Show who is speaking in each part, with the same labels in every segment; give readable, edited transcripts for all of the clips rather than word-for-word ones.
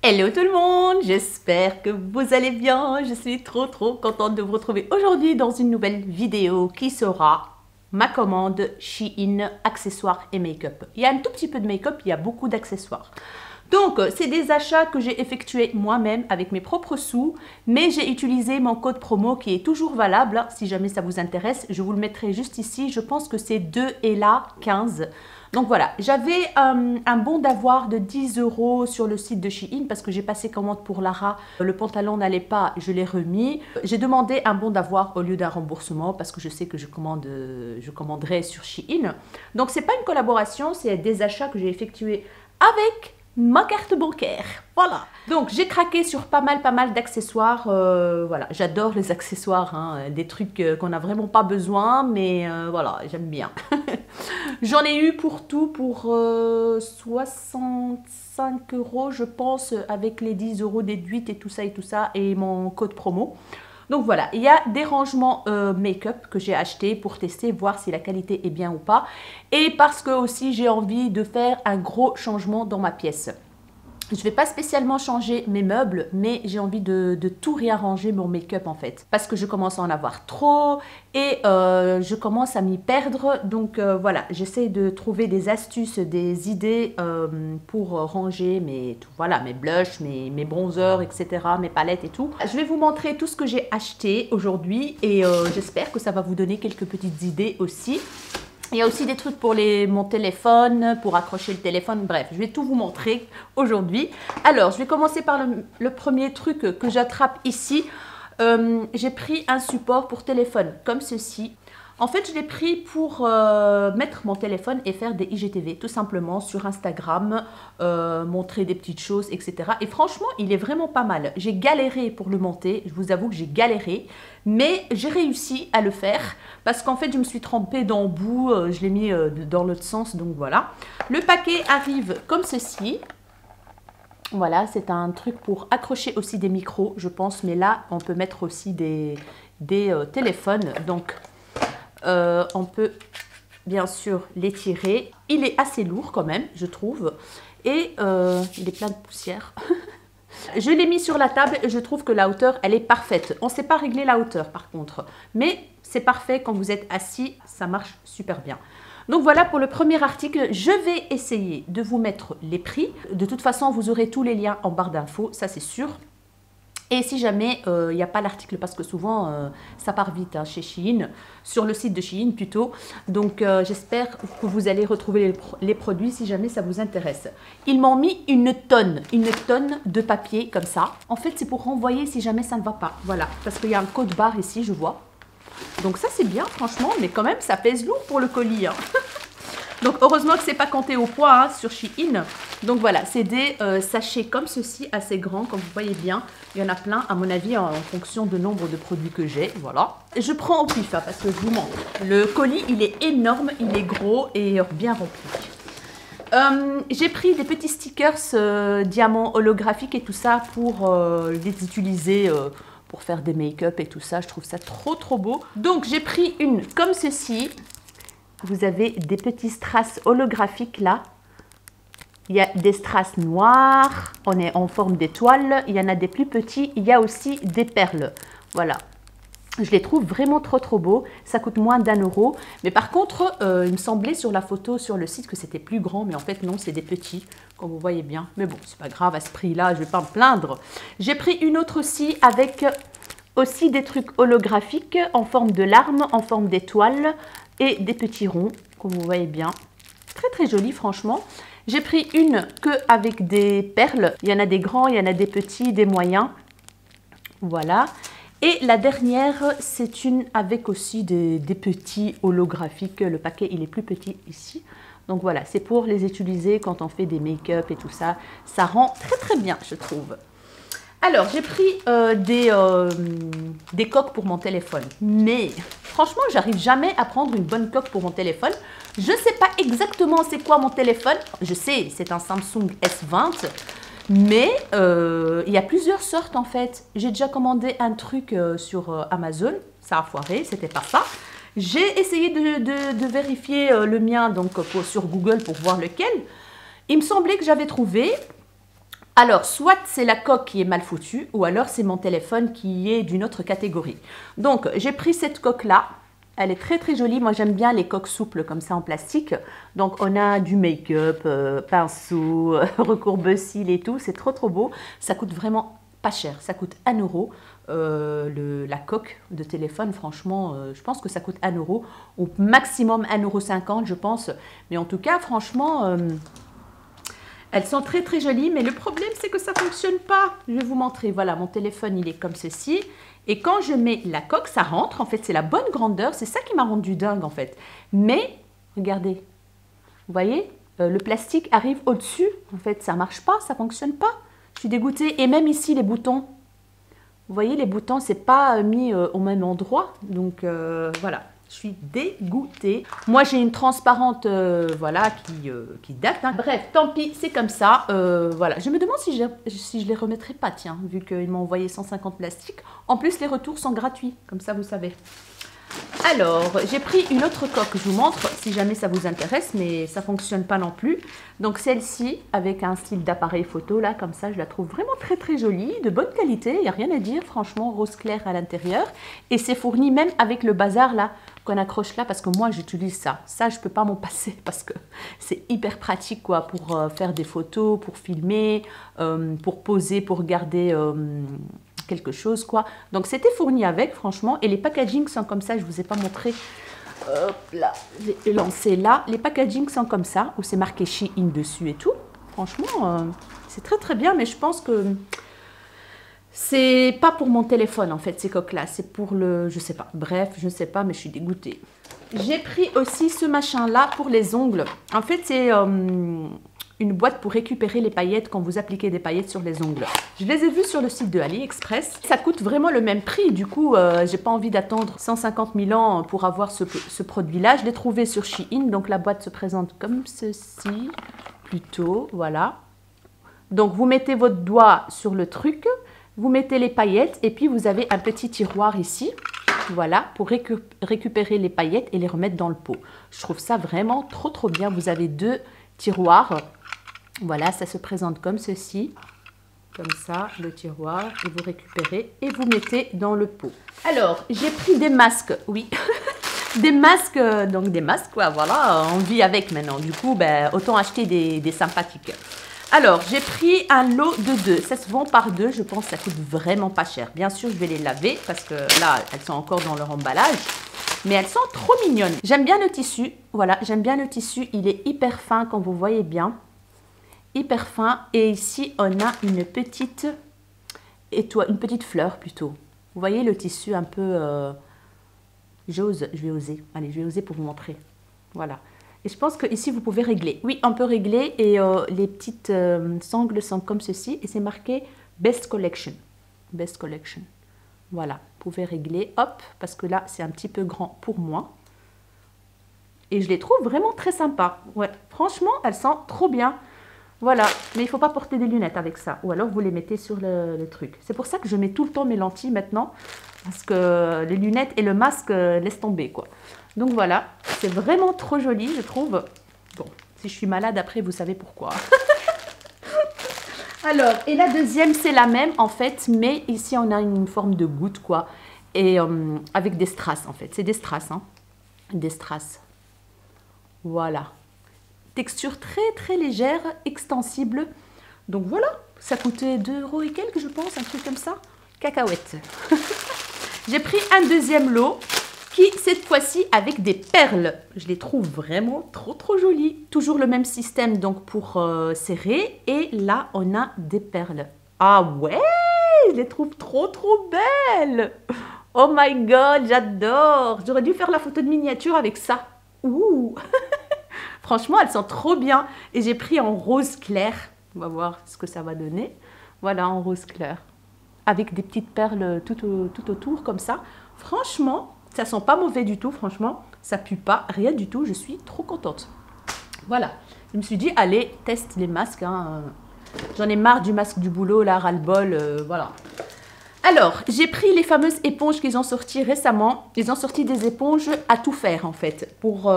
Speaker 1: Hello tout le monde, j'espère que vous allez bien. Je suis trop contente de vous retrouver aujourd'hui dans une nouvelle vidéo qui sera ma commande Shein accessoires et make-up. Il y a un tout petit peu de make-up, il y a beaucoup d'accessoires. Donc, c'est des achats que j'ai effectués moi-même avec mes propres sous, mais j'ai utilisé mon code promo qui est toujours valable. Si jamais ça vous intéresse, je vous le mettrai juste ici. Je pense que c'est 2ELA15. Donc voilà, j'avais un bon d'avoir de 10 € sur le site de Shein parce que j'ai passé commande pour Lara. Le pantalon n'allait pas, je l'ai remis. J'ai demandé un bon d'avoir au lieu d'un remboursement parce que je sais que je commanderai sur Shein. Donc c'est pas une collaboration, c'est des achats que j'ai effectués avec ma carte bancaire, voilà. Donc j'ai craqué sur pas mal d'accessoires, voilà, j'adore les accessoires, hein, des trucs qu'on n'a vraiment pas besoin, mais voilà, j'aime bien. J'en ai eu pour tout pour 65 € je pense, avec les 10 € déduites et tout ça, et mon code promo. Donc voilà, il y a des rangements make-up que j'ai acheté pour tester, voir si la qualité est bien ou pas. Et parce que aussi j'ai envie de faire un gros changement dans ma pièce. Je ne vais pas spécialement changer mes meubles, mais j'ai envie de tout réarranger mon make-up en fait. Parce que je commence à en avoir trop et je commence à m'y perdre. Donc voilà, j'essaie de trouver des astuces, des idées pour ranger mes blushs, mes bronzers, etc., mes palettes et tout. Je vais vous montrer tout ce que j'ai acheté aujourd'hui et j'espère que ça va vous donner quelques petites idées aussi. Il y a aussi des trucs pour mon téléphone, pour accrocher le téléphone, bref, je vais tout vous montrer aujourd'hui. Alors, je vais commencer par le premier truc que j'attrape ici. J'ai pris un support pour téléphone, comme ceci. En fait, je l'ai pris pour mettre mon téléphone et faire des IGTV, tout simplement, sur Instagram, montrer des petites choses, etc. Et franchement, il est vraiment pas mal. J'ai galéré pour le monter, je vous avoue que j'ai galéré, mais j'ai réussi à le faire, parce qu'en fait, je me suis trempée dans le bout, je l'ai mis dans l'autre sens, donc voilà. Le paquet arrive comme ceci. Voilà, c'est un truc pour accrocher aussi des micros, je pense, mais là, on peut mettre aussi des téléphones, donc... on peut bien sûr l'étirer. Il est assez lourd quand même, je trouve. Et il est plein de poussière. Je l'ai mis sur la table et je trouve que la hauteur, elle est parfaite. On ne sait pas régler la hauteur par contre. Mais c'est parfait quand vous êtes assis, ça marche super bien. Donc voilà pour le premier article. Je vais essayer de vous mettre les prix. De toute façon, vous aurez tous les liens en barre d'infos, ça c'est sûr. Et si jamais il n'y a pas l'article, parce que souvent ça part vite hein, chez Shein, sur le site de Shein plutôt. Donc j'espère que vous allez retrouver les produits si jamais ça vous intéresse. Ils m'ont mis une tonne de papier comme ça. En fait c'est pour renvoyer si jamais ça ne va pas. Voilà, parce qu'il y a un code barre ici, je vois. Donc ça c'est bien franchement, mais quand même ça pèse lourd pour le colis. Hein. Donc heureusement que c'est pas compté au poids hein, sur Shein. Donc voilà, c'est des sachets comme ceci, assez grands, comme vous voyez bien. Il y en a plein, à mon avis, en fonction du nombre de produits que j'ai. Voilà. Je prends au pif, hein, parce que je vous montre. Le colis, il est énorme, il est gros et bien rempli. J'ai pris des petits stickers diamants holographiques et tout ça pour les utiliser... pour faire des make-up et tout ça. Je trouve ça trop beau. Donc j'ai pris une comme ceci. Vous avez des petits strass holographiques là. Il y a des strass noirs, on est en forme d'étoile. Il y en a des plus petits, il y a aussi des perles. Voilà. Je les trouve vraiment trop beaux. Ça coûte moins d'1 €. Mais par contre, il me semblait sur la photo, sur le site, que c'était plus grand. Mais en fait, non, c'est des petits, comme vous voyez bien. Mais bon, c'est pas grave, à ce prix-là, je vais pas me plaindre. J'ai pris une autre aussi avec aussi des trucs holographiques en forme de larmes, en forme d'étoile. Et des petits ronds, comme vous voyez bien. Très joli, franchement. J'ai pris une que avec des perles. Il y en a des grands, il y en a des petits, des moyens. Voilà. Et la dernière, c'est une avec aussi des petits holographiques. Le paquet, il est plus petit ici. Donc voilà, c'est pour les utiliser quand on fait des make-up et tout ça. Ça rend très bien, je trouve. Alors, j'ai pris des coques pour mon téléphone. Mais franchement, j'arrive jamais à prendre une bonne coque pour mon téléphone. Je ne sais pas exactement c'est quoi mon téléphone. Je sais, c'est un Samsung S20. Mais il y a plusieurs sortes en fait. J'ai déjà commandé un truc sur Amazon. Ça a foiré, c'était pas ça. J'ai essayé de vérifier le mien donc, sur Google pour voir lequel. Il me semblait que j'avais trouvé Alors, soit c'est la coque qui est mal foutue, ou alors c'est mon téléphone qui est d'une autre catégorie. Donc, j'ai pris cette coque-là. Elle est très très jolie. Moi, j'aime bien les coques souples comme ça en plastique. Donc, on a du make-up, pinceau, recourbe-cils et tout. C'est trop trop beau. Ça coûte vraiment pas cher. Ça coûte 1 euro. La coque de téléphone, franchement, je pense que ça coûte 1 euro. Au maximum 1,50 €, je pense. Mais en tout cas, franchement... elles sont très très jolies, mais le problème c'est que ça ne fonctionne pas. Je vais vous montrer. Voilà, mon téléphone il est comme ceci. Et quand je mets la coque, ça rentre. En fait, c'est la bonne grandeur. C'est ça qui m'a rendu dingue en fait. Mais, regardez. Vous voyez, le plastique arrive au-dessus. En fait, ça ne marche pas, ça ne fonctionne pas. Je suis dégoûtée. Et même ici, les boutons. Vous voyez, les boutons, ce n'est pas mis au même endroit. Donc, voilà. Je suis dégoûtée. Moi, j'ai une transparente, voilà, qui date. Hein. Bref, tant pis, c'est comme ça. Voilà. Je me demande si je les remettrai pas, tiens, vu qu'ils m'ont envoyé 150 plastiques. En plus, les retours sont gratuits, comme ça, vous savez. Alors, j'ai pris une autre coque, je vous montre si jamais ça vous intéresse, mais ça ne fonctionne pas non plus. Donc celle-ci, avec un style d'appareil photo, là, comme ça, je la trouve vraiment très très jolie, de bonne qualité, il n'y a rien à dire, franchement, rose clair à l'intérieur. Et c'est fourni même avec le bazar, là, qu'on accroche là, parce que moi, j'utilise ça. Ça, je ne peux pas m'en passer, parce que c'est hyper pratique, quoi, pour faire des photos, pour filmer, pour poser, pour garder... quelque chose quoi. Donc c'était fourni avec franchement et les packagings sont comme ça, je vous ai pas montré. Hop là, j'ai lancé là. Les packagings sont comme ça où c'est marqué Shein dessus et tout. Franchement, c'est très très bien, mais je pense que c'est pas pour mon téléphone en fait ces coques là, c'est pour le, je sais pas. Bref, je sais pas, mais je suis dégoûtée. J'ai pris aussi ce machin là pour les ongles. En fait, c'est une boîte pour récupérer les paillettes quand vous appliquez des paillettes sur les ongles. Je les ai vues sur le site de AliExpress. Ça coûte vraiment le même prix. Du coup, j'ai pas envie d'attendre 150 000 ans pour avoir ce produit-là. Je l'ai trouvé sur Shein. Donc, la boîte se présente comme ceci, plutôt. Voilà. Donc, vous mettez votre doigt sur le truc. Vous mettez les paillettes. Et puis, vous avez un petit tiroir ici. Voilà, pour récupérer les paillettes et les remettre dans le pot. Je trouve ça vraiment trop, trop bien. Vous avez 2 tiroirs. Voilà, ça se présente comme ceci. Comme ça, le tiroir. Et vous récupérez et vous mettez dans le pot. Alors, j'ai pris des masques. Oui, des masques. Donc, des masques, quoi. Voilà, on vit avec maintenant. Du coup, ben, autant acheter des sympathiques. Alors, j'ai pris un lot de 2. Ça se vend par 2. Je pense que ça coûte vraiment pas cher. Bien sûr, je vais les laver parce que là, elles sont encore dans leur emballage. Mais elles sont trop mignonnes. J'aime bien le tissu. Voilà, j'aime bien le tissu. Il est hyper fin, comme vous voyez bien. Hyper fin. Et ici, on a une petite étoile, une petite fleur plutôt. Vous voyez le tissu un peu... je vais oser. Allez, je vais oser pour vous montrer. Voilà. Et je pense que ici vous pouvez régler. Oui, on peut régler. Et les petites sangles sont comme ceci. Et c'est marqué Best Collection. Best Collection. Voilà, vous pouvez régler, hop, parce que là, c'est un petit peu grand pour moi. Et je les trouve vraiment très sympas. Ouais, franchement, elles sont trop bien. Voilà, mais il ne faut pas porter des lunettes avec ça. Ou alors, vous les mettez sur le truc. C'est pour ça que je mets tout le temps mes lentilles maintenant. Parce que les lunettes et le masque laissent tomber, quoi. Donc voilà, c'est vraiment trop joli, je trouve. Bon, si je suis malade après, vous savez pourquoi. Alors, et la deuxième, c'est la même, en fait, mais ici, on a une forme de goutte, quoi. Et avec des strass, en fait. C'est des strass, hein. Des strass. Voilà. Texture très, très légère, extensible. Donc, voilà. Ça coûtait 2 € et quelques, je pense, un truc comme ça. Cacahuètes. J'ai pris un deuxième lot qui, cette fois-ci, avec des perles. Je les trouve vraiment trop, trop jolies. Toujours le même système, donc, pour serrer. Et là, on a des perles. Ah ouais, je les trouve trop, trop belles. Oh my God, j'adore. J'aurais dû faire la photo de miniature avec ça. Ouh. Franchement, elles sont trop bien. Et j'ai pris en rose clair. On va voir ce que ça va donner. Voilà, en rose clair. Avec des petites perles tout autour, comme ça. Franchement... ça sent pas mauvais du tout, franchement. Ça pue pas, rien du tout. Je suis trop contente. Voilà. Je me suis dit, allez, teste les masques. Hein. J'en ai marre du masque du boulot, là, ras-le-bol. Voilà. Alors, j'ai pris les fameuses éponges qu'ils ont sorties récemment. Ils ont sorti des éponges à tout faire, en fait. Pour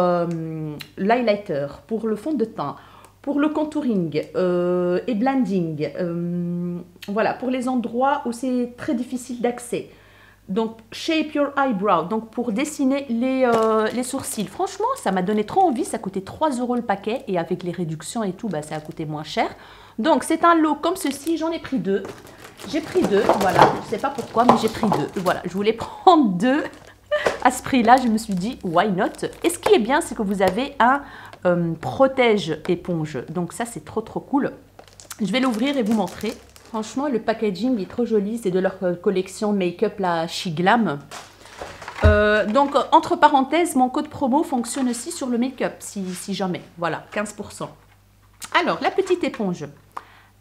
Speaker 1: l'highlighter, pour le fond de teint, pour le contouring et blending. Voilà, pour les endroits où c'est très difficile d'accès. Donc, shape your eyebrow, donc pour dessiner les sourcils. Franchement, ça m'a donné trop envie, ça coûtait 3 € le paquet et avec les réductions et tout, bah, ça a coûté moins cher. Donc, c'est un lot comme ceci, j'en ai pris 2. J'ai pris 2, voilà, je ne sais pas pourquoi, mais j'ai pris 2. Voilà, je voulais prendre 2 à ce prix-là, je me suis dit, why not? Et ce qui est bien, c'est que vous avez un protège éponge, donc ça, c'est trop cool. Je vais l'ouvrir et vous montrer. Franchement, le packaging est trop joli. C'est de leur collection make-up, la Shiglam. Donc, entre parenthèses, mon code promo fonctionne aussi sur le make-up, si jamais. Voilà, 15%. Alors, la petite éponge.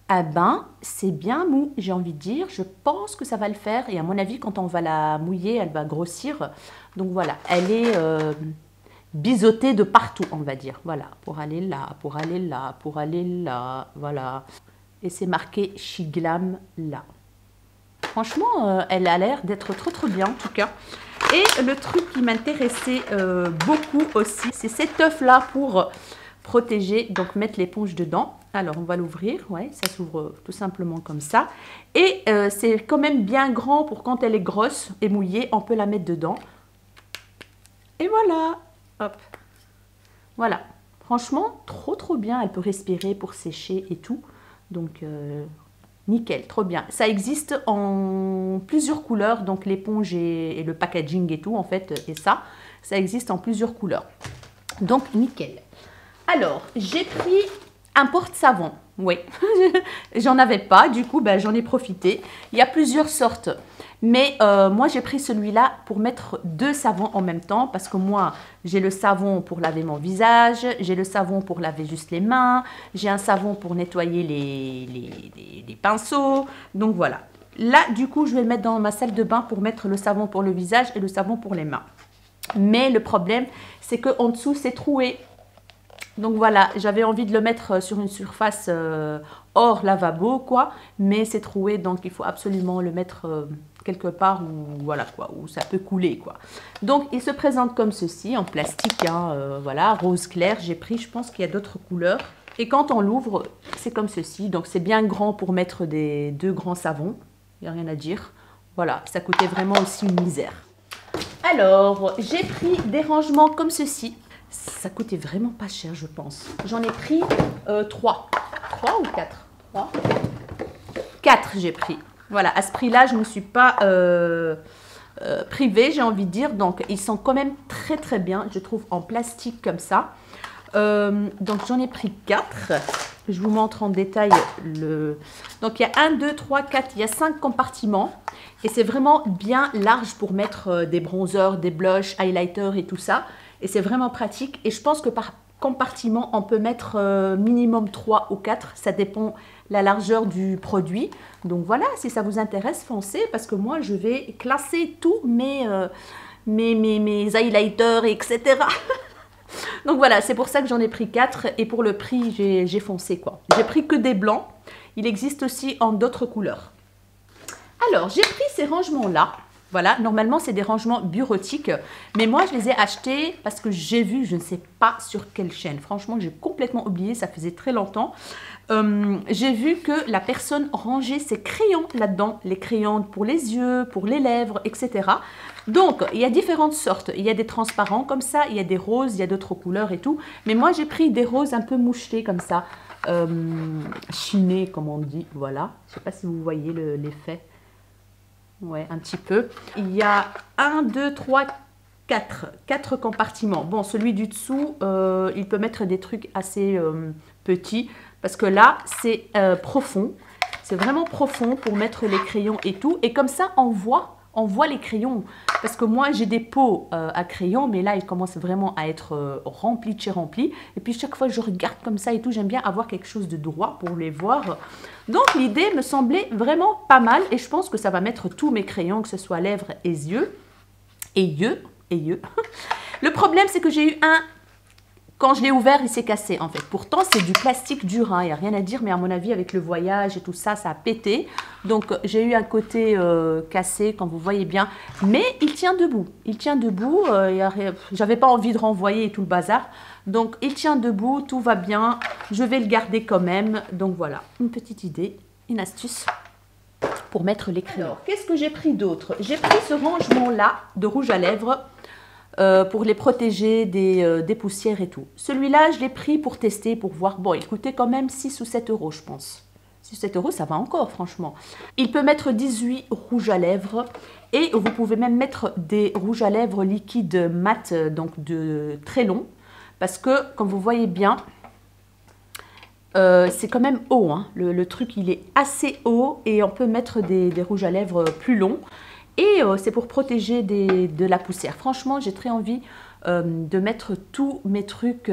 Speaker 1: Ah ben, c'est bien mou, j'ai envie de dire. Je pense que ça va le faire. Et à mon avis, quand on va la mouiller, elle va grossir. Donc voilà, elle est biseautée de partout, on va dire. Voilà, pour aller là, pour aller là, pour aller là. Voilà. Et c'est marqué Shiglam là. Franchement, elle a l'air d'être trop bien en tout cas. Et le truc qui m'intéressait beaucoup aussi, c'est cet œuf là pour protéger, donc mettre l'éponge dedans. Alors on va l'ouvrir, ouais, ça s'ouvre tout simplement comme ça. Et c'est quand même bien grand pour quand elle est grosse et mouillée, on peut la mettre dedans. Et voilà, hop, voilà. Franchement, trop bien, elle peut respirer pour sécher et tout. Donc, nickel, trop bien. Ça existe en plusieurs couleurs, donc l'éponge et le packaging et tout, en fait, et ça existe en plusieurs couleurs. Donc, nickel. Alors, j'ai pris un porte-savon. Oui, j'en avais pas, du coup, ben, j'en ai profité. Il y a plusieurs sortes. Mais moi, j'ai pris celui-là pour mettre 2 savons en même temps parce que moi, j'ai le savon pour laver mon visage, j'ai le savon pour laver juste les mains, j'ai un savon pour nettoyer les pinceaux. Donc voilà. Là, du coup, je vais le mettre dans ma salle de bain pour mettre le savon pour le visage et le savon pour les mains. Mais le problème, c'est qu'en dessous, c'est troué. Donc voilà, j'avais envie de le mettre sur une surface hors lavabo, quoi, mais c'est troué, donc il faut absolument le mettre quelque part où, voilà, quoi, où ça peut couler, quoi. Donc il se présente comme ceci, en plastique, hein, voilà, rose clair, j'ai pris, je pense qu'il y a d'autres couleurs. Et quand on l'ouvre, c'est comme ceci, donc c'est bien grand pour mettre des 2 grands savons, il n'y a rien à dire. Voilà, ça coûtait vraiment aussi une misère. Alors, j'ai pris des rangements comme ceci. Ça coûtait vraiment pas cher, je pense. J'en ai pris 3. 3 ou 4 3 4 j'ai pris. Voilà, à ce prix-là, je ne me suis pas privée, j'ai envie de dire. Donc, ils sont quand même très bien, je trouve, en plastique comme ça. Donc, j'en ai pris 4. Je vous montre en détail le... Donc, il y a 1, 2, 3, 4, il y a 5 compartiments. Et c'est vraiment bien large pour mettre des bronzers, des blushs, highlighters et tout ça. Et c'est vraiment pratique. Et je pense que par compartiment, on peut mettre minimum 3 ou 4. Ça dépend la largeur du produit. Donc voilà, si ça vous intéresse, foncez. Parce que moi, je vais classer tous mes highlighters, etc. Donc voilà, c'est pour ça que j'en ai pris 4. Et pour le prix, j'ai foncé, quoi. J'ai pris que des blancs. Il existe aussi en d'autres couleurs. Alors, j'ai pris ces rangements-là. Voilà, normalement, c'est des rangements bureautiques. Mais moi, je les ai achetés parce que j'ai vu, je ne sais pas sur quelle chaîne. Franchement, j'ai complètement oublié, ça faisait très longtemps. J'ai vu que la personne rangeait ses crayons là-dedans. Les crayons pour les yeux, pour les lèvres, etc. Donc, il y a différentes sortes. Il y a des transparents comme ça, il y a des roses, il y a d'autres couleurs et tout. Mais moi, j'ai pris des roses un peu mouchetés comme ça. Chinés, comme on dit. Voilà, je ne sais pas si vous voyez l'effet. Ouais, un petit peu. Il y a 1, 2, 3, 4 compartiments. Bon, celui du dessous, il peut mettre des trucs assez petits. Parce que là, c'est profond. C'est vraiment profond pour mettre les crayons et tout. Et comme ça, on voit les crayons. Parce que moi, j'ai des pots à crayons. Mais là, ils commencent vraiment à être remplis de chez remplis. Et puis, chaque fois que je regarde comme ça et tout, j'aime bien avoir quelque chose de droit pour les voir. Donc, l'idée me semblait vraiment pas mal. Et je pense que ça va mettre tous mes crayons, que ce soit lèvres et yeux. Le problème, c'est que j'ai eu un... Quand je l'ai ouvert, il s'est cassé en fait. Pourtant, c'est du plastique dur, hein, il n'y a rien à dire. Mais à mon avis, avec le voyage et tout ça, ça a pété. Donc, j'ai eu un côté cassé, quand vous voyez bien. Mais il tient debout. Il tient debout. J'avais pas envie de renvoyer et tout le bazar. Donc, il tient debout, tout va bien. Je vais le garder quand même. Donc, voilà, une petite idée, une astuce pour mettre les crayons. Alors, qu'est-ce que j'ai pris d'autre? J'ai pris ce rangement-là de rouge à lèvres pour les protéger des poussières et tout. Celui-là, je l'ai pris pour tester, pour voir. Bon, il coûtait quand même 6 ou 7 euros, je pense. 6 ou 7 euros, ça va encore, franchement. Il peut mettre 18 rouges à lèvres. Et vous pouvez même mettre des rouges à lèvres liquides mat, donc de très long. Parce que, comme vous voyez bien, c'est quand même haut. Hein. Le truc, il est assez haut et on peut mettre des rouges à lèvres plus longs. Et c'est pour protéger de la poussière. Franchement, j'ai très envie de mettre tous mes trucs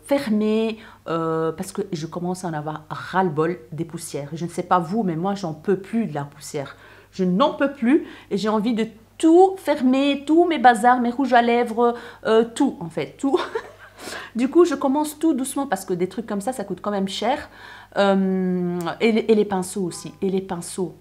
Speaker 1: fermés parce que je commence à en avoir ras-le-bol des poussières. Je ne sais pas vous, mais moi, j'en peux plus de la poussière. Je n'en peux plus et j'ai envie de tout fermer, tous mes bazars, mes rouges à lèvres, tout en fait, tout. Du coup, je commence tout doucement parce que des trucs comme ça coûte quand même cher. Et les pinceaux aussi, et les pinceaux.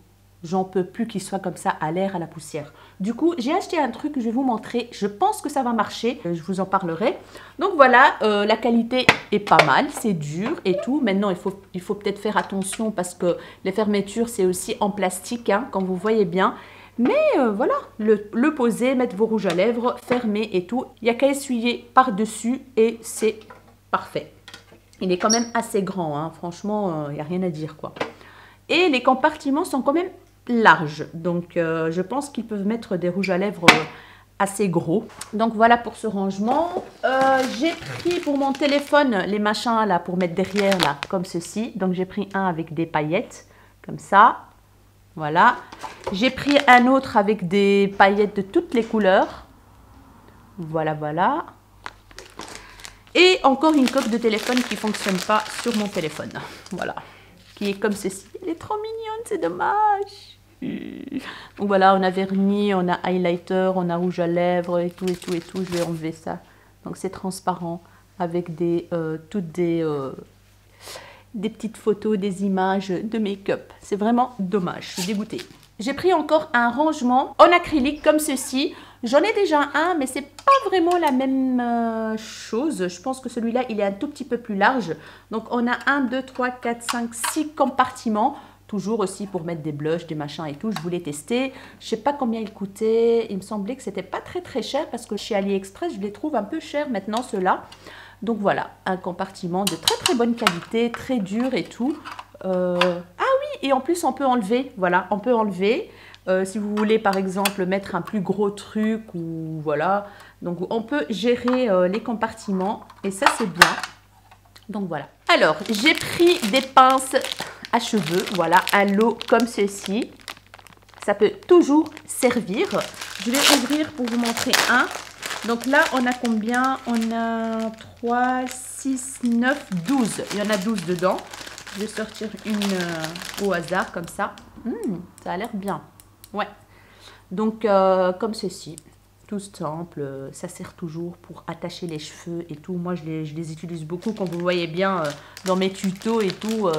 Speaker 1: J'en peux plus qu'ils soient comme ça à l'air, à la poussière. Du coup, j'ai acheté un truc que je vais vous montrer. Je pense que ça va marcher. Je vous en parlerai. Donc voilà, la qualité est pas mal. C'est dur et tout. Maintenant, il faut peut-être faire attention parce que les fermetures, c'est aussi en plastique, hein, comme vous voyez bien. Mais voilà, le poser, mettre vos rouges à lèvres, fermer et tout. Il n'y a qu'à essuyer par-dessus et c'est parfait. Il est quand même assez grand, hein. Franchement, il n'y a rien à dire, quoi. Et les compartiments sont quand même large, donc je pense qu'ils peuvent mettre des rouges à lèvres assez gros. Donc voilà pour ce rangement. J'ai pris pour mon téléphone les machins là pour mettre derrière là comme ceci. Donc j'ai pris un avec des paillettes comme ça, voilà. J'ai pris un autre avec des paillettes de toutes les couleurs, voilà, voilà. Et encore une coque de téléphone qui fonctionne pas sur mon téléphone, voilà, qui est comme ceci. Elle est trop mignonne, c'est dommage. Donc voilà, on a vernis, on a highlighter, on a rouge à lèvres et tout, et tout, et tout. Je vais enlever ça. Donc c'est transparent avec toutes des petites photos, des images de make-up. C'est vraiment dommage, je suis dégoûtée. J'ai pris encore un rangement en acrylique comme ceci. J'en ai déjà un, mais c'est pas vraiment la même chose. Je pense que celui-là, il est un tout petit peu plus large. Donc on a 1, 2, 3, 4, 5, 6 compartiments. Toujours aussi pour mettre des blushs, des machins et tout. Je voulais tester. Je sais pas combien il coûtait. Il me semblait que c'était pas très cher parce que chez AliExpress, je les trouve un peu chers maintenant ceux-là. Donc voilà, un compartiment de très bonne qualité, très dur et tout. Ah oui, et en plus on peut enlever. Voilà, on peut enlever. Si vous voulez par exemple mettre un plus gros truc ou voilà. Donc on peut gérer les compartiments et ça c'est bien. Donc voilà. Alors j'ai pris des pinces à cheveux, voilà, un lot comme ceci. Ça peut toujours servir. Je vais ouvrir pour vous montrer un. Donc là, on a combien? On a 3, 6, 9, 12. Il y en a 12 dedans. Je vais sortir une au hasard comme ça. Ça a l'air bien. Ouais. Donc, comme ceci. Tout simple. Ça sert toujours pour attacher les cheveux et tout. Moi, je les utilise beaucoup, comme vous voyez bien dans mes tutos et tout.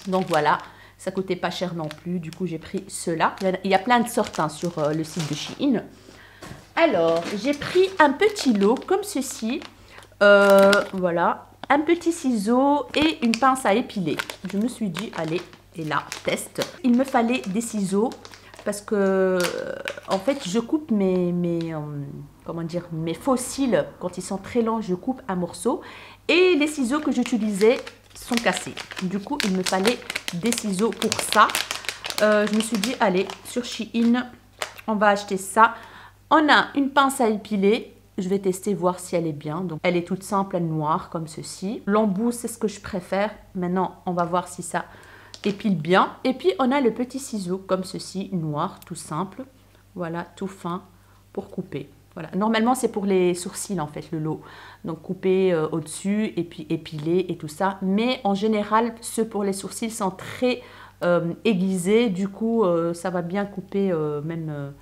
Speaker 1: Donc voilà, ça coûtait pas cher non plus. Du coup, j'ai pris ceux-là. Il y a plein de sortes hein, sur le site de Shein. Alors, j'ai pris un petit lot comme ceci. Voilà, un petit ciseau et une pince à épiler. Je me suis dit, allez, et là, test. Il me fallait des ciseaux parce que, en fait, je coupe comment dire, mes faux cils. Quand ils sont très longs, je coupe un morceau. Et les ciseaux que j'utilisais sont cassés. Du coup, il me fallait des ciseaux pour ça. Je me suis dit, allez, sur Shein, on va acheter ça. On a une pince à épiler. Je vais tester, voir si elle est bien. Donc, elle est toute simple, elle est noire, comme ceci. L'embout, c'est ce que je préfère. Maintenant, on va voir si ça épile bien. Et puis, on a le petit ciseau, comme ceci, noir, tout simple. Voilà, tout fin, pour couper. Voilà. Normalement, c'est pour les sourcils, en fait, le lot. Donc, couper au-dessus et puis épiler et tout ça. Mais en général, ceux pour les sourcils sont très aiguisés. Du coup, ça va bien couper même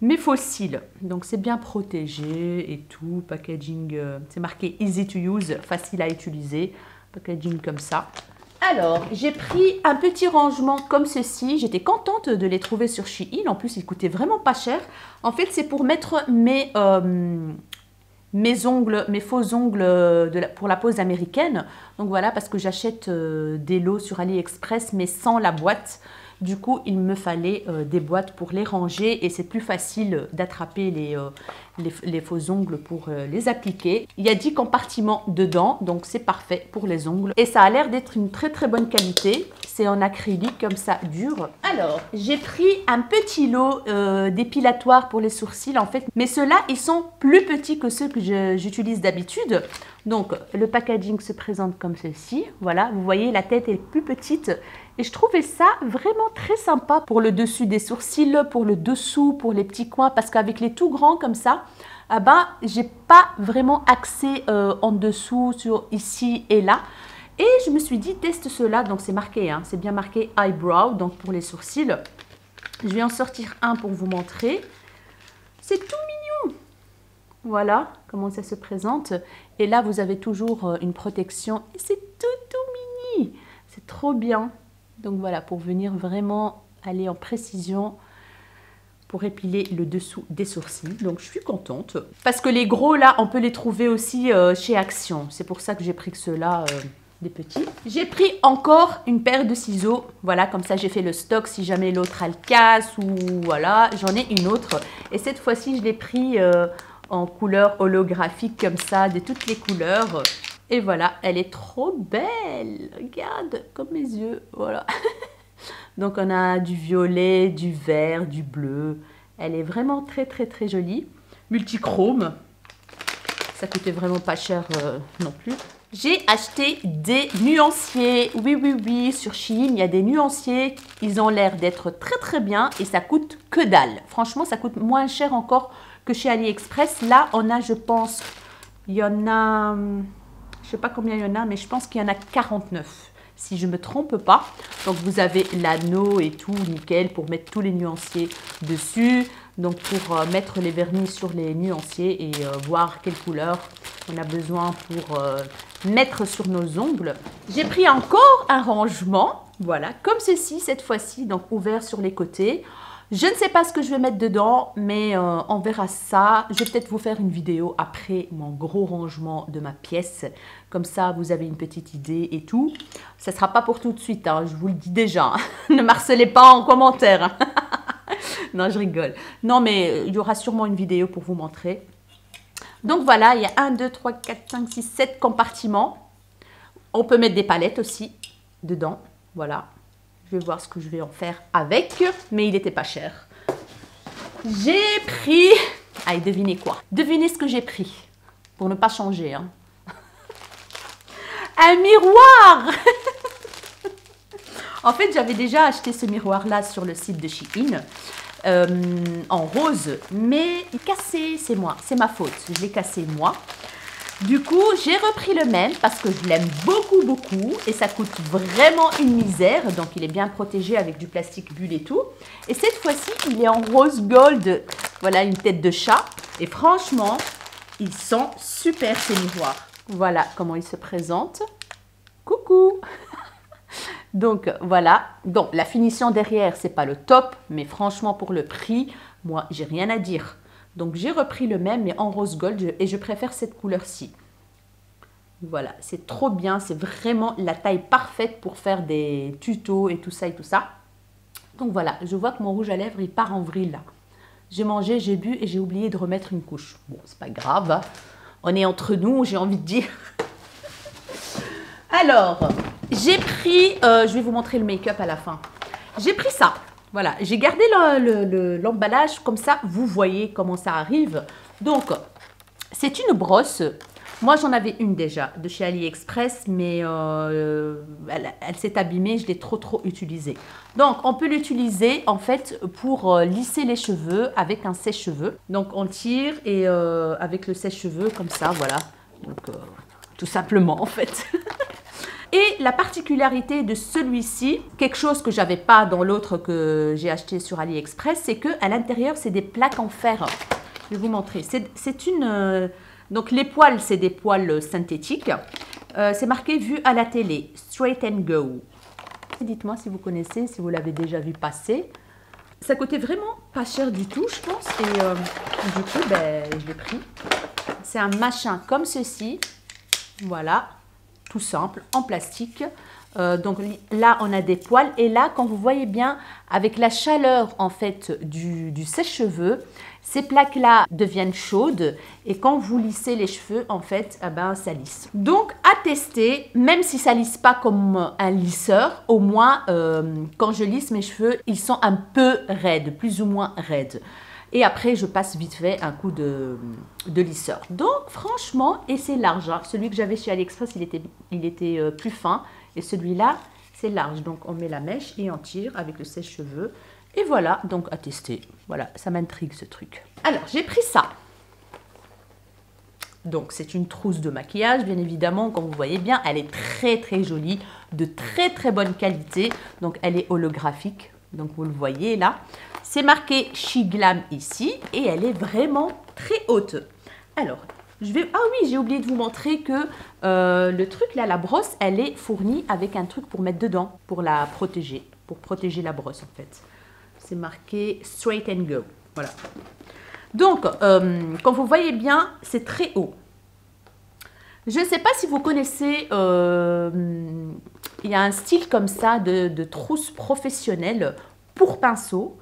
Speaker 1: mes faux cils. Donc, c'est bien protégé et tout. Packaging, c'est marqué easy to use, facile à utiliser. Packaging comme ça. Alors, j'ai pris un petit rangement comme ceci. J'étais contente de les trouver sur Shein. En plus, ils coûtaient vraiment pas cher. En fait, c'est pour mettre mes ongles, mes faux ongles pour la pose américaine. Donc voilà, parce que j'achète des lots sur AliExpress, mais sans la boîte. Du coup, il me fallait des boîtes pour les ranger et c'est plus facile d'attraper les faux ongles pour les appliquer. Il y a 10 compartiments dedans, donc c'est parfait pour les ongles. Et ça a l'air d'être une très très bonne qualité. C'est en acrylique comme ça, dur. Alors, j'ai pris un petit lot d'épilatoires pour les sourcils en fait. Mais ceux-là, ils sont plus petits que ceux que j'utilise d'habitude. Donc, le packaging se présente comme ceci. Voilà, vous voyez, la tête est plus petite. Et je trouvais ça vraiment très sympa pour le dessus des sourcils, pour le dessous, pour les petits coins. Parce qu'avec les tout grands comme ça, ah ben, j'ai pas vraiment accès en dessous, sur ici et là. Et je me suis dit, teste cela. Donc, c'est marqué, hein, c'est bien marqué eyebrow, donc pour les sourcils. Je vais en sortir un pour vous montrer. C'est tout mignon. Voilà comment ça se présente. Et là, vous avez toujours une protection. Et c'est tout mini. C'est trop bien. Donc voilà, pour venir vraiment aller en précision pour épiler le dessous des sourcils. Donc je suis contente. Parce que les gros là, on peut les trouver aussi chez Action. C'est pour ça que j'ai pris que ceux-là, des petits. J'ai pris encore une paire de ciseaux. Voilà, comme ça j'ai fait le stock si jamais l'autre elle casse ou voilà. J'en ai une autre. Et cette fois-ci, je l'ai pris en couleur holographique comme ça, de toutes les couleurs. Et voilà, elle est trop belle. Regarde, comme mes yeux. Voilà. Donc, on a du violet, du vert, du bleu. Elle est vraiment très, très, très jolie. Multichrome. Ça coûtait vraiment pas cher non plus. J'ai acheté des nuanciers. Oui, oui, oui. Sur Shein, il y a des nuanciers. Ils ont l'air d'être très, très bien. Et ça coûte que dalle. Franchement, ça coûte moins cher encore que chez AliExpress. Là, on a, je pense, il y en a... Je ne sais pas combien il y en a, mais je pense qu'il y en a 49, si je ne me trompe pas. Donc, vous avez l'anneau et tout, nickel, pour mettre tous les nuanciers dessus. Donc, pour mettre les vernis sur les nuanciers et voir quelle couleur on a besoin pour mettre sur nos ongles. J'ai pris encore un rangement, voilà, comme ceci, cette fois-ci, donc ouvert sur les côtés. Je ne sais pas ce que je vais mettre dedans, mais on verra ça. Je vais peut-être vous faire une vidéo après mon gros rangement de ma pièce. Comme ça, vous avez une petite idée et tout. Ça ne sera pas pour tout de suite, hein, je vous le dis déjà. Ne m'harcelez pas en commentaire. Non, je rigole. Non, mais il y aura sûrement une vidéo pour vous montrer. Donc voilà, il y a 1, 2, 3, 4, 5, 6, 7 compartiments. On peut mettre des palettes aussi dedans. Voilà. Je vais voir ce que je vais en faire avec, mais il n'était pas cher. J'ai pris... Allez, devinez quoi? Devinez ce que j'ai pris, pour ne pas changer. Hein. Un miroir. En fait, j'avais déjà acheté ce miroir-là sur le site de Shein, en rose, mais il est cassé, c'est moi, c'est ma faute. Je l'ai cassé moi. Du coup, j'ai repris le même parce que je l'aime beaucoup, beaucoup. Et ça coûte vraiment une misère. Donc, il est bien protégé avec du plastique bulle et tout. Et cette fois-ci, il est en rose gold. Voilà, une tête de chat. Et franchement, ils sont super ces miroirs. Voilà comment ils se présentent. Coucou. Donc, voilà. Donc, la finition derrière, c'est pas le top. Mais franchement, pour le prix, moi, j'ai rien à dire. Donc, j'ai repris le même, mais en rose gold, et je préfère cette couleur-ci. Voilà, c'est trop bien. C'est vraiment la taille parfaite pour faire des tutos et tout ça et tout ça. Donc, voilà, je vois que mon rouge à lèvres, il part en vrille, là. J'ai mangé, j'ai bu et j'ai oublié de remettre une couche. Bon, c'est pas grave, hein. On est entre nous, j'ai envie de dire. Alors, j'ai pris... je vais vous montrer le make-up à la fin. J'ai pris ça. Voilà, j'ai gardé l'emballage, comme ça, vous voyez comment ça arrive. Donc, c'est une brosse. Moi, j'en avais une déjà, de chez AliExpress, mais elle s'est abîmée, je l'ai trop utilisée. Donc, on peut l'utiliser, en fait, pour lisser les cheveux avec un sèche-cheveux. Donc, on tire et avec le sèche-cheveux, comme ça, voilà. Donc, tout simplement, en fait. Et la particularité de celui-ci, quelque chose que j'avais pas dans l'autre que j'ai acheté sur AliExpress, c'est qu'à l'intérieur, c'est des plaques en fer. Je vais vous montrer. C'est une... donc, les poils, c'est des poils synthétiques. C'est marqué « Vue à la télé »,« Straight and Go ». Dites-moi si vous connaissez, si vous l'avez déjà vu passer. Ça coûtait vraiment pas cher du tout, je pense. Et du coup, ben, je l'ai pris. c'est un machin comme ceci. Voilà, tout simple, en plastique. Donc là, on a des poils. Et là, quand vous voyez bien, avec la chaleur en fait du sèche-cheveux, ces plaques-là deviennent chaudes. Et quand vous lissez les cheveux, en fait, eh ben, ça lisse. Donc, à tester, même si ça lisse pas comme un lisseur, au moins, quand je lisse mes cheveux, ils sont un peu raides, plus ou moins raides. Et après, je passe vite fait un coup de lisseur. Donc, franchement, et c'est large. Hein. Celui que j'avais chez AliExpress, il était plus fin. Et celui-là, c'est large. Donc, on met la mèche et on tire avec le sèche-cheveux. Et voilà, donc à tester. Voilà, ça m'intrigue ce truc. Alors, j'ai pris ça. Donc, c'est une trousse de maquillage, bien évidemment. Comme vous voyez bien, elle est très, très jolie. De très, très bonne qualité. Donc, elle est holographique. Donc, vous le voyez là. C'est marqué She Glam ici. Et elle est vraiment très haute. Alors, ah oui, j'ai oublié de vous montrer que le truc là, la brosse, elle est fournie avec un truc pour mettre dedans, pour la protéger. Pour protéger la brosse, en fait. C'est marqué Straight and Go. Voilà. Donc, comme vous voyez bien, c'est très haut. Je ne sais pas si vous connaissez, il y a un style comme ça de trousse professionnelle pour pinceau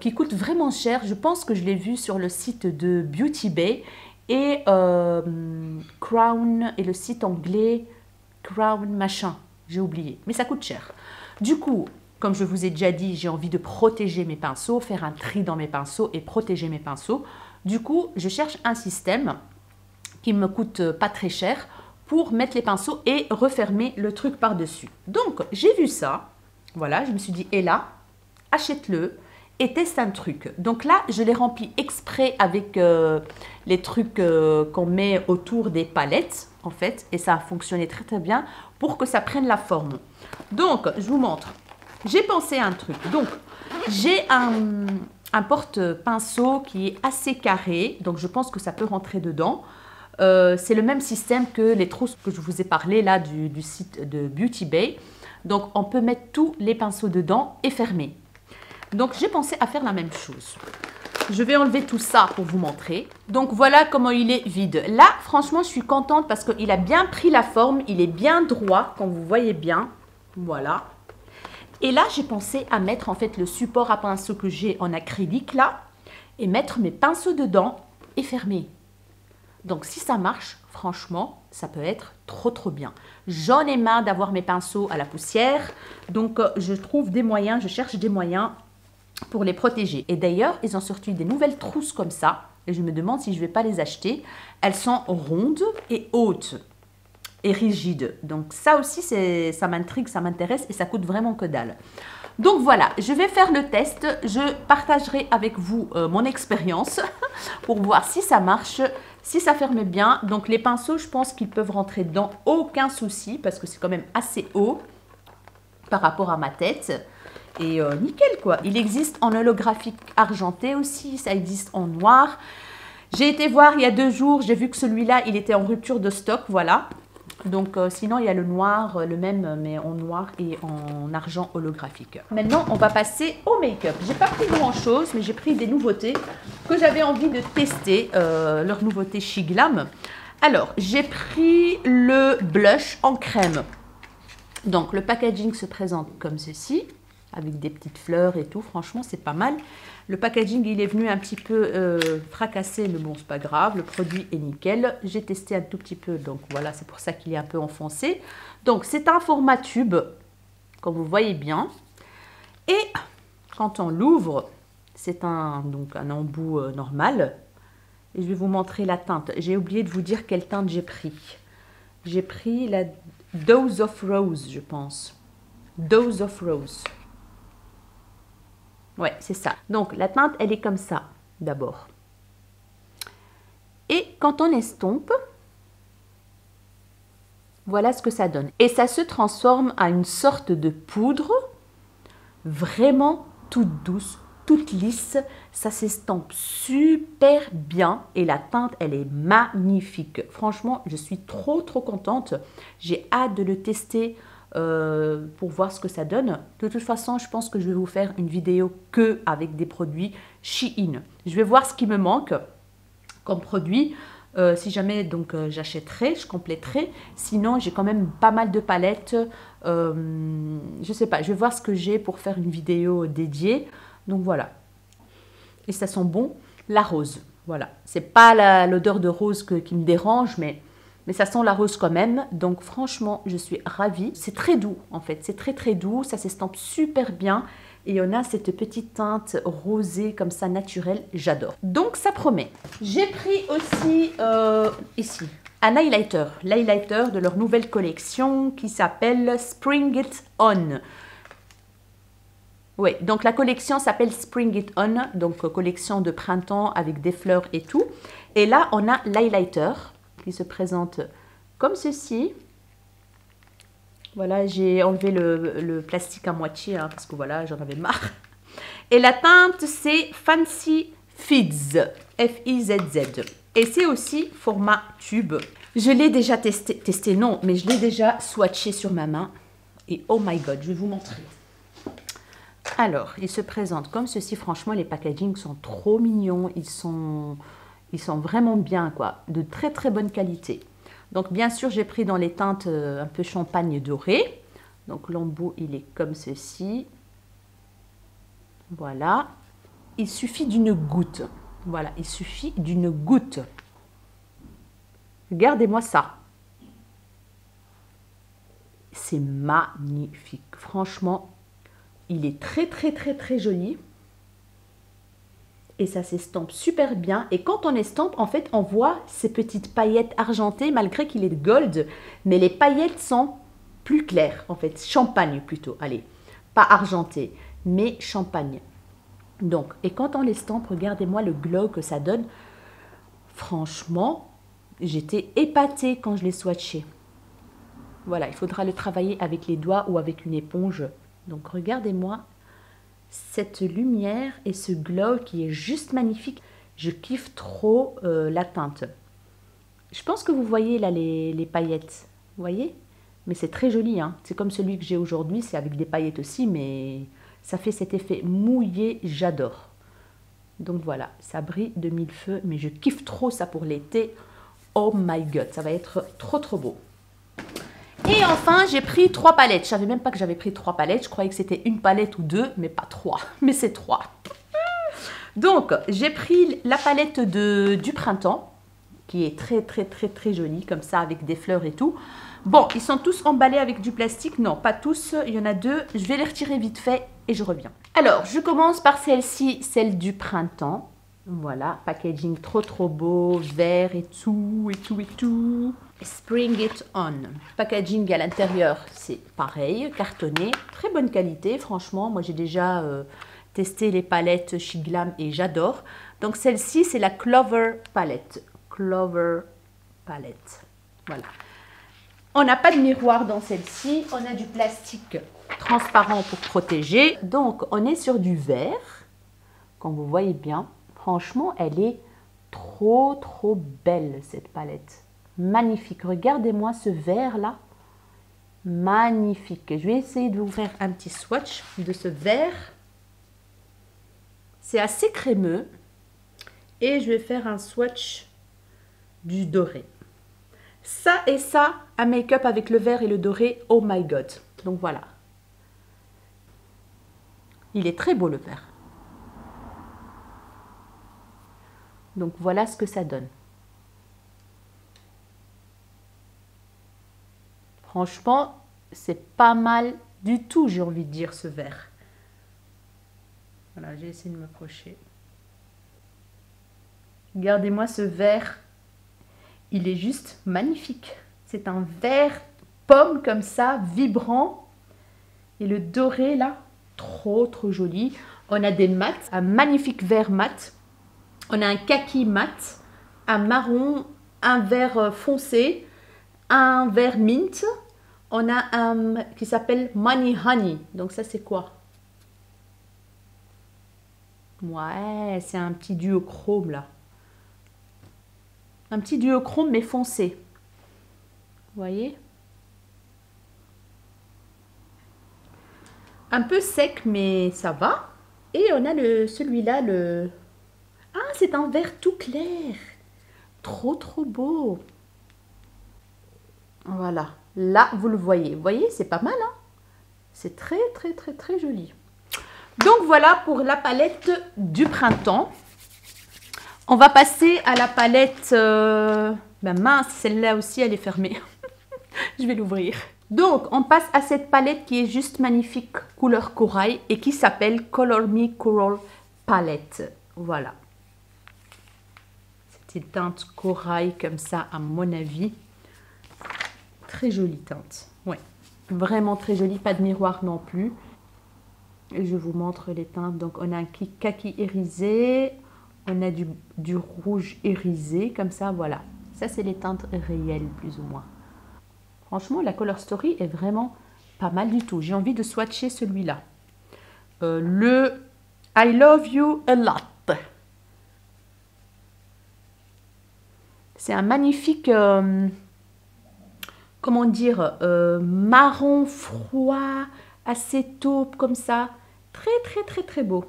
Speaker 1: qui coûte vraiment cher. Je pense que je l'ai vu sur le site de Beauty Bay et Crown et le site anglais Crown machin. J'ai oublié, mais ça coûte cher. Du coup, comme je vous ai déjà dit, j'ai envie de protéger mes pinceaux, faire un tri dans mes pinceaux et protéger mes pinceaux. Du coup, je cherche un système qui me coûte pas très cher pour mettre les pinceaux et refermer le truc par-dessus. Donc, j'ai vu ça. Voilà, je me suis dit, et là, achète-le et teste un truc. Donc là, je l'ai rempli exprès avec les trucs qu'on met autour des palettes, en fait. Et ça a fonctionné très très bien pour que ça prenne la forme. Donc, je vous montre. J'ai pensé à un truc. Donc, j'ai un porte-pinceau qui est assez carré. Donc, je pense que ça peut rentrer dedans. C'est le même système que les trousses que je vous ai parlé là du site de Beauty Bay. Donc, on peut mettre tous les pinceaux dedans et fermer. Donc, j'ai pensé à faire la même chose. Je vais enlever tout ça pour vous montrer. Donc, voilà comment il est vide. Là, franchement, je suis contente parce qu'il a bien pris la forme. Il est bien droit, comme vous voyez bien. Voilà. Et là, j'ai pensé à mettre en fait le support à pinceau que j'ai en acrylique là et mettre mes pinceaux dedans et fermer. Donc, si ça marche, franchement, ça peut être trop, trop bien. J'en ai marre d'avoir mes pinceaux à la poussière. Donc, je trouve des moyens, je cherche des moyens pour les protéger. Et d'ailleurs, ils ont sorti des nouvelles trousses comme ça. Et je me demande si je ne vais pas les acheter. Elles sont rondes et hautes et rigides. Donc, ça aussi, ça m'intrigue, ça m'intéresse et ça coûte vraiment que dalle. Donc voilà, je vais faire le test. Je partagerai avec vous mon expérience pour voir si ça marche, si ça ferme bien. Donc les pinceaux, je pense qu'ils peuvent rentrer dedans, aucun souci, parce que c'est quand même assez haut par rapport à ma tête. Et nickel quoi. Il existe en holographique argenté aussi, ça existe en noir. J'ai été voir il y a 2 jours, j'ai vu que celui-là, il était en rupture de stock, voilà. Donc, sinon, il y a le noir, le même, mais en noir et en argent holographique. Maintenant, on va passer au make-up. J'ai pas pris grand-chose, mais j'ai pris des nouveautés que j'avais envie de tester, leurs nouveautés She Glam. Alors, j'ai pris le blush en crème. Donc, le packaging se présente comme ceci, avec des petites fleurs et tout. Franchement, c'est pas mal. Le packaging, il est venu un petit peu fracassé, mais bon, c'est pas grave. Le produit est nickel. J'ai testé un tout petit peu, donc voilà, c'est pour ça qu'il est un peu enfoncé. Donc, c'est un format tube, comme vous voyez bien. Et quand on l'ouvre, c'est donc un embout normal. Et je vais vous montrer la teinte. J'ai oublié de vous dire quelle teinte j'ai pris. J'ai pris la Dose of Rose, je pense. Dose of Rose. Ouais, c'est ça. Donc, la teinte, elle est comme ça, d'abord. Et quand on estompe, voilà ce que ça donne. Et ça se transforme à une sorte de poudre, vraiment toute douce, toute lisse. Ça s'estompe super bien. Et la teinte, elle est magnifique. Franchement, je suis trop, trop contente. J'ai hâte de le tester pour voir ce que ça donne. De toute façon, je pense que je vais vous faire une vidéo que avec des produits Shein. Je vais voir ce qui me manque comme produit. Si jamais donc j'achèterai, je compléterai. Sinon, j'ai quand même pas mal de palettes. Je sais pas, je vais voir ce que j'ai pour faire une vidéo dédiée. Donc voilà. Et ça sent bon, la rose. Voilà. C'est pas l'odeur de rose qui me dérange, mais ça sent la rose quand même. Donc franchement, je suis ravie. C'est très doux en fait. C'est très très doux. Ça s'estampe super bien. Et on a cette petite teinte rosée comme ça, naturelle. J'adore. Donc ça promet. J'ai pris aussi ici un highlighter. L'highlighter de leur nouvelle collection qui s'appelle Spring It On. Oui, donc la collection s'appelle Spring It On. Donc collection de printemps avec des fleurs et tout. Et là, on a l'highlighter qui se présente comme ceci. Voilà, j'ai enlevé le plastique à moitié hein, parce que voilà, j'en avais marre. Et la teinte, c'est Fancy Fizz, F-I-Z-Z. Et c'est aussi format tube. Je l'ai déjà testé non, mais je l'ai déjà swatché sur ma main. Et oh my god, je vais vous montrer. Alors, il se présente comme ceci. Franchement, les packagings sont trop mignons. Ils sont vraiment bien, quoi. De très très bonne qualité. Donc bien sûr, j'ai pris dans les teintes un peu champagne doré. Donc l'embout, il est comme ceci. Voilà. Il suffit d'une goutte. Voilà, il suffit d'une goutte. Regardez-moi ça. C'est magnifique. Franchement, il est très très très très joli. Et ça s'estampe super bien. Et quand on estampe, en fait, on voit ces petites paillettes argentées, malgré qu'il est gold. Mais les paillettes sont plus claires, en fait. Champagne plutôt, allez. Pas argenté, mais champagne. Donc, et quand on l'estampe, regardez-moi le glow que ça donne. Franchement, j'étais épatée quand je l'ai swatché. Voilà, il faudra le travailler avec les doigts ou avec une éponge. Donc, regardez-moi cette lumière et ce glow qui est juste magnifique. Je kiffe trop la teinte. Je pense que vous voyez là les paillettes. Vous voyez? Mais c'est très joli. Hein. C'est comme celui que j'ai aujourd'hui. C'est avec des paillettes aussi. Mais ça fait cet effet mouillé. J'adore. Donc voilà. Ça brille de mille feux. Mais je kiffe trop ça pour l'été. Oh my god. Ça va être trop trop beau. Et enfin, j'ai pris 3 palettes. Je savais même pas que j'avais pris 3 palettes. Je croyais que c'était une palette ou 2, mais pas 3. Mais c'est 3. Donc, j'ai pris la palette du printemps, qui est très, très, très, très jolie, comme ça, avec des fleurs et tout. Bon, ils sont tous emballés avec du plastique. Non, pas tous. Il y en a 2. Je vais les retirer vite fait et je reviens. Alors, je commence par celle-ci, celle du printemps. Voilà, packaging trop, trop beau, vert et tout, et tout, et tout. Spring It On. Packaging à l'intérieur, c'est pareil, cartonné, très bonne qualité. Franchement, moi j'ai déjà testé les palettes Chic Glam et j'adore. Donc celle-ci, c'est la Clover Palette. Clover Palette. Voilà. On n'a pas de miroir dans celle-ci. On a du plastique transparent pour protéger. Donc on est sur du vert, comme vous voyez bien. Franchement, elle est trop, trop belle cette palette. Magnifique. Regardez-moi ce vert là. Magnifique. Je vais essayer de vous faire un petit swatch de ce vert. C'est assez crémeux. Et je vais faire un swatch du doré. Ça et ça, un make-up avec le vert et le doré. Oh my god. Donc voilà. Il est très beau le vert. Donc voilà ce que ça donne. Franchement, c'est pas mal du tout, j'ai envie de dire, ce vert. Voilà, j'ai essayé de m'approcher. Regardez-moi ce vert. Il est juste magnifique. C'est un vert pomme comme ça, vibrant. Et le doré là, trop trop joli. On a des mats, un magnifique vert mat. On a un kaki mat, un marron, un vert foncé, un vert mint. On a un qui s'appelle Money Honey. Donc ça c'est quoi? Ouais, c'est un petit duochrome là. Un petit duochrome mais foncé. Vous voyez? Un peu sec mais ça va. Et on a celui-là, ah c'est un vert tout clair. Trop, trop beau. Voilà. Là, vous le voyez. Vous voyez, c'est pas mal, hein? C'est très, très, très, très joli. Donc, voilà pour la palette du printemps. On va passer à la palette... ben mince, celle-là aussi, elle est fermée. Je vais l'ouvrir. Donc, on passe à cette palette qui est juste magnifique, couleur corail, et qui s'appelle Color Me Coral Palette. Voilà. C'est une teinte corail comme ça, à mon avis. Très jolie teinte. Ouais, vraiment très jolie. Pas de miroir non plus. Et je vous montre les teintes. Donc, on a un kaki irisé. On a du rouge irisé, comme ça, voilà. Ça, c'est les teintes réelles, plus ou moins. Franchement, la Color Story est vraiment pas mal du tout. J'ai envie de swatcher celui-là. Le I Love You A Lot. C'est un magnifique, comment dire, marron froid, assez taupe comme ça. Très, très, très, très beau.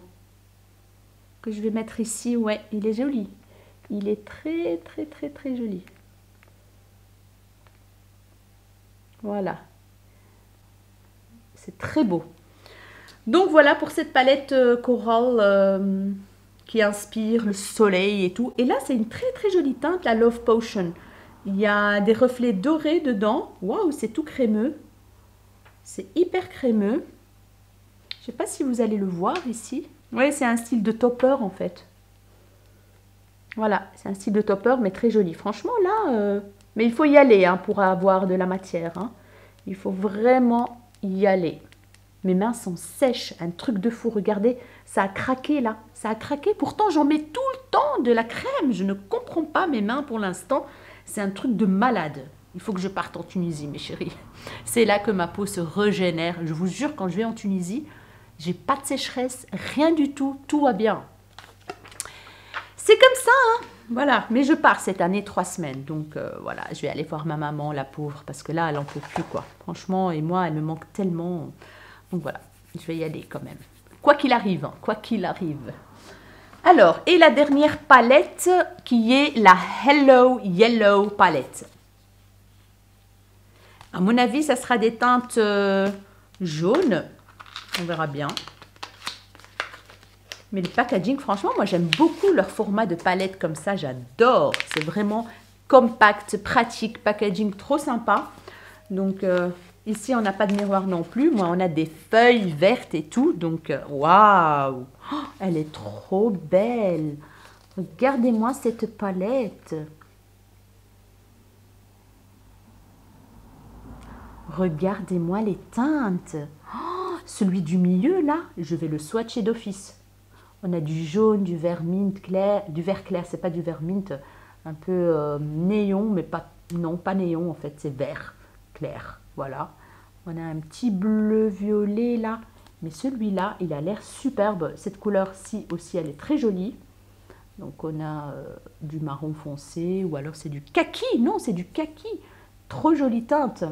Speaker 1: Que je vais mettre ici. Ouais, il est joli. Il est très, très, très, très joli. Voilà. C'est très beau. Donc voilà pour cette palette coral qui inspire le soleil et tout. Et là, c'est une très très jolie teinte, la Love Potion. Il y a des reflets dorés dedans. Waouh, c'est tout crémeux. C'est hyper crémeux. Je ne sais pas si vous allez le voir ici. Oui, c'est un style de topper en fait. Voilà, c'est un style de topper, mais très joli. Franchement, là... mais il faut y aller hein, pour avoir de la matière. Hein. Il faut vraiment y aller. Mes mains sont sèches, un truc de fou. Regardez, ça a craqué là. Ça a craqué. Pourtant, j'en mets tout le temps de la crème. Je ne comprends pas mes mains pour l'instant. C'est un truc de malade. Il faut que je parte en Tunisie, mes chéris. C'est là que ma peau se régénère. Je vous jure, quand je vais en Tunisie, j'ai pas de sécheresse, rien du tout. Tout va bien. C'est comme ça, hein. Voilà. Mais je pars cette année 3 semaines. Donc, voilà, je vais aller voir ma maman, la pauvre. Parce que là, elle en peut plus, quoi. Franchement, et moi, elle me manque tellement... Donc voilà, je vais y aller quand même. Quoi qu'il arrive, hein, quoi qu'il arrive. Alors, et la dernière palette qui est la Hello Yellow Palette. À mon avis, ça sera des teintes jaunes. On verra bien. Mais le packaging, franchement, moi j'aime beaucoup leur format de palette comme ça. J'adore. C'est vraiment compact, pratique, packaging trop sympa. Donc... ici, on n'a pas de miroir non plus. Moi, on a des feuilles vertes et tout. Donc, waouh! Oh, elle est trop belle. Regardez-moi cette palette. Regardez-moi les teintes. Oh, celui du milieu, là, je vais le swatcher d'office. On a du jaune, du vert mint clair. Du vert clair, c'est pas du vert mint. Un peu néon, mais pas... Non, pas néon, en fait. C'est vert clair. Voilà. On a un petit bleu violet là. Mais celui-là, il a l'air superbe. Cette couleur-ci aussi, elle est très jolie. Donc, on a du marron foncé ou alors c'est du kaki. Non, c'est du kaki. Trop jolie teinte.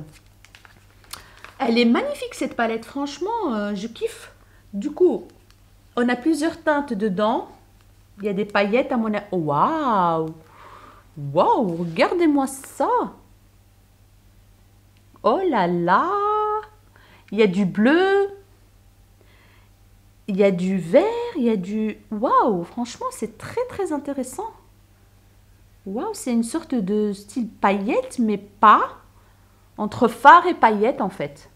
Speaker 1: Elle est magnifique cette palette. Franchement, je kiffe. Du coup, on a plusieurs teintes dedans. Il y a des paillettes à mon avis. Waouh! Waouh! Regardez-moi ça! Oh là là! Il y a du bleu, il y a du vert, il y a du... Waouh! Franchement, c'est très très intéressant. Waouh, c'est une sorte de style paillette, mais pas entre fard et paillette en fait.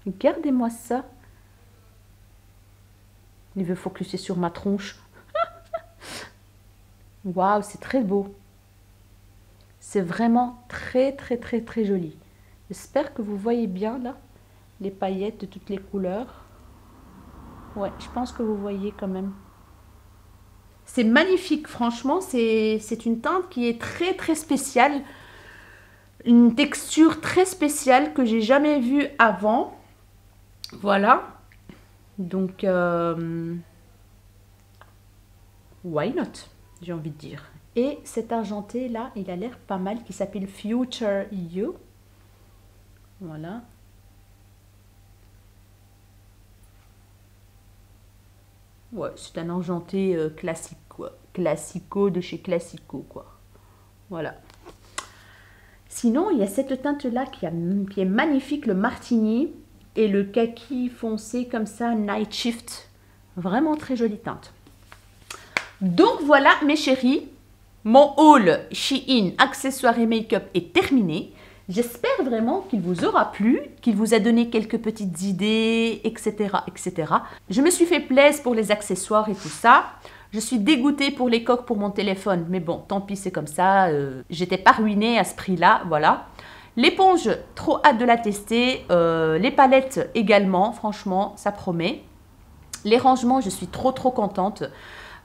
Speaker 1: Regardez-moi ça. Il veut focuser sur ma tronche. Waouh, c'est très beau. C'est vraiment très très très très joli. J'espère que vous voyez bien là les paillettes de toutes les couleurs. Ouais, je pense que vous voyez quand même. C'est magnifique, franchement. C'est une teinte qui est très très spéciale. Une texture très spéciale que j'ai jamais vue avant. Voilà. Donc, why not, j'ai envie de dire. Et cet argenté là, il a l'air pas mal, qui s'appelle Future You. Voilà. Ouais, c'est un argenté classique, quoi. Classico de chez Classico, quoi. Voilà. Sinon, il y a cette teinte-là qui est magnifique, le martini et le kaki foncé comme ça, Night Shift. Vraiment très jolie teinte. Donc voilà mes chéris, mon haul Shein accessoires et make-up est terminé. J'espère vraiment qu'il vous aura plu, qu'il vous a donné quelques petites idées, etc., etc. Je me suis fait plaisir pour les accessoires et tout ça. Je suis dégoûtée pour les coques pour mon téléphone, mais bon, tant pis, c'est comme ça. J'étais pas ruinée à ce prix-là, voilà. L'éponge, trop hâte de la tester. Les palettes également, franchement, ça promet. Les rangements, je suis trop contente.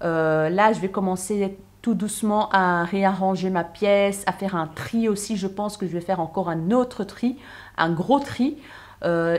Speaker 1: Là, je vais commencer tout doucement à réarranger ma pièce, à faire un tri aussi. Je pense que je vais faire encore un autre tri, un gros tri,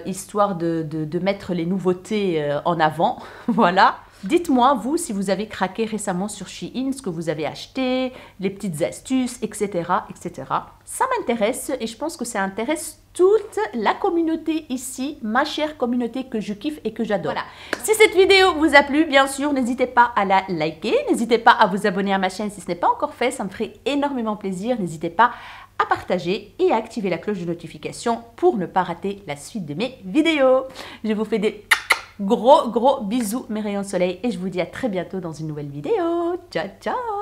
Speaker 1: histoire de mettre les nouveautés en avant. Voilà. Dites-moi, vous, si vous avez craqué récemment sur Shein, ce que vous avez acheté, les petites astuces, etc., etc. Ça m'intéresse et je pense que ça intéresse toute la communauté ici, ma chère communauté que je kiffe et que j'adore. Voilà. Si cette vidéo vous a plu, bien sûr, n'hésitez pas à la liker, n'hésitez pas à vous abonner à ma chaîne si ce n'est pas encore fait, ça me ferait énormément plaisir. N'hésitez pas à partager et à activer la cloche de notification pour ne pas rater la suite de mes vidéos. Je vous fais des gros bisous mes rayons de soleil et je vous dis à très bientôt dans une nouvelle vidéo. Ciao, ciao!